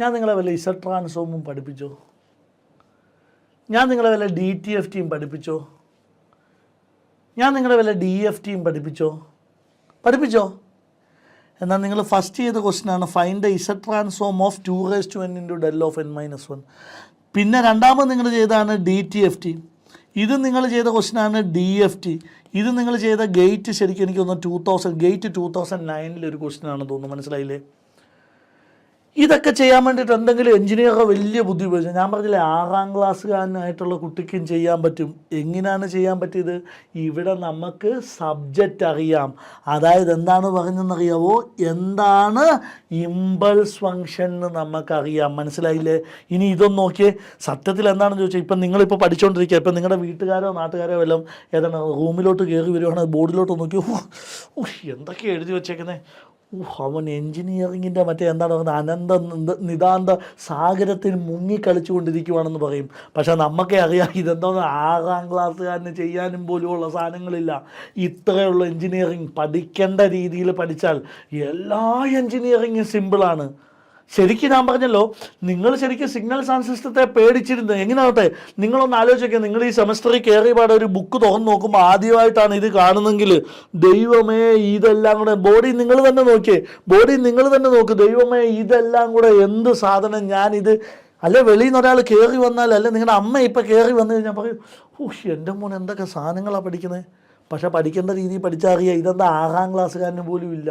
ഞാൻ നിങ്ങളെ വല്ല ഇസഡ് ട്രാൻസ്ഫോമും പഠിപ്പിച്ചോ? ഞാൻ നിങ്ങളെ വല്ല DTFTയും പഠിപ്പിച്ചോ? ഞാൻ നിങ്ങളെ വല്ല DFTയും പഠിപ്പിച്ചോ? എന്നാൽ നിങ്ങൾ ഫസ്റ്റ് ചെയ്ത ക്വസ്റ്റ്യനാണ് find the Z transform of 2n × del of n - 1. പിന്നെ രണ്ടാമത് നിങ്ങൾ ചെയ്തതാണ് DTFT. ഇത് നിങ്ങൾ ചെയ്ത ക്വസ്റ്റ്യനാണ് DFT. ഇത് നിങ്ങൾ ചെയ്ത ഗേറ്റ് ശരിക്കും എനിക്ക് തോന്നുന്നു ഗേറ്റ് 2009 ഒരു ക്വസ്റ്റ്യനാണെന്ന് തോന്നുന്നു. മനസ്സിലായില്ലേ? ഇതൊക്കെ ചെയ്യാൻ വേണ്ടിയിട്ട് എന്തെങ്കിലും എഞ്ചിനീയറോ വലിയ ബുദ്ധി ഉപയോഗിച്ചു. ഞാൻ പറഞ്ഞില്ലേ 6ാം ക്ലാസ്സുകാരനായിട്ടുള്ള കുട്ടിക്കും ചെയ്യാൻ പറ്റും. എങ്ങനെയാണ് ചെയ്യാൻ പറ്റിയത്? ഇവിടെ നമുക്ക് സബ്ജക്റ്റ് അറിയാം. അതായത് എന്താണ് പറഞ്ഞെന്നറിയാവോ? എന്താണ് ഇമ്പൾസ് ഫങ്ഷൻ എന്ന് നമുക്കറിയാം. മനസ്സിലായില്ലേ? ഇനി ഇതൊന്ന് നോക്കിയേ. സത്യത്തിൽ എന്താണെന്ന് ചോദിച്ചാൽ ഇപ്പം നിങ്ങളിപ്പോൾ പഠിച്ചുകൊണ്ടിരിക്കുക. ഇപ്പം നിങ്ങളുടെ വീട്ടുകാരോ നാട്ടുകാരോ വല്ലതും ഏതാണ് റൂമിലോട്ട് കയറി വരുവാണെങ്കിൽ ബോർഡിലോട്ട് നോക്കി എന്തൊക്കെയാണ് എഴുതി വെച്ചേക്കുന്നത്. അവൻ എൻജിനീയറിങ്ങിൻ്റെ എന്താണ് പറയുന്നത് നിതാന്ത സാഗരത്തിൽ മുങ്ങിക്കളിച്ചുകൊണ്ടിരിക്കുവാണെന്ന് പറയും. പക്ഷേ നമുക്കേ അറിയാം ഇതെന്തോന്ന് 6ാം ക്ലാസ്സുകാരന് ചെയ്യാനും പോലുമുള്ള സാധനങ്ങളില്ല. ഇത്രയുള്ള എൻജിനീയറിങ് പഠിക്കേണ്ട രീതിയിൽ പഠിച്ചാൽ എല്ലാ എൻജിനീയറിങ്ങും സിമ്പിളാണ്. ശരിക്കും ഞാൻ പറഞ്ഞല്ലോ, നിങ്ങൾ ശരിക്കും സിഗ്നൽ സൗണ്ട് സിസ്റ്റത്തെ പേടിച്ചിരുന്നത് എങ്ങനെയാവട്ടെ? നിങ്ങളൊന്ന് ആലോചിക്കുക. നിങ്ങൾ ഈ സെമസ്റ്ററിൽ കയറിയ പാടെ ഒരു ബുക്ക് തുറന്ന് നോക്കുമ്പോൾ ആദ്യമായിട്ടാണ് ഇത് കാണുന്നെങ്കിൽ ദൈവമേ ഇതെല്ലാം കൂടെ ബോഡി നിങ്ങൾ തന്നെ നോക്ക്. ദൈവമേ ഇതെല്ലാം കൂടെ എന്ത് സാധനം! ഞാനിത് അല്ലെ വെളിയിൽ നിന്ന് ഒരാൾ കയറി വന്നാൽ, അല്ലെ നിങ്ങളുടെ അമ്മ ഇപ്പം കയറി വന്നു കഴിഞ്ഞാൽ പറയും എൻ്റെ മോൻ എന്തൊക്കെ സാധനങ്ങളാണ് പഠിക്കുന്നത്. പക്ഷേ പഠിക്കേണ്ട രീതിയിൽ പഠിച്ചാൽ അറിയാം ഇതെന്താ 6ാം ക്ലാസ്സുകാരന് പോലും ഇല്ല.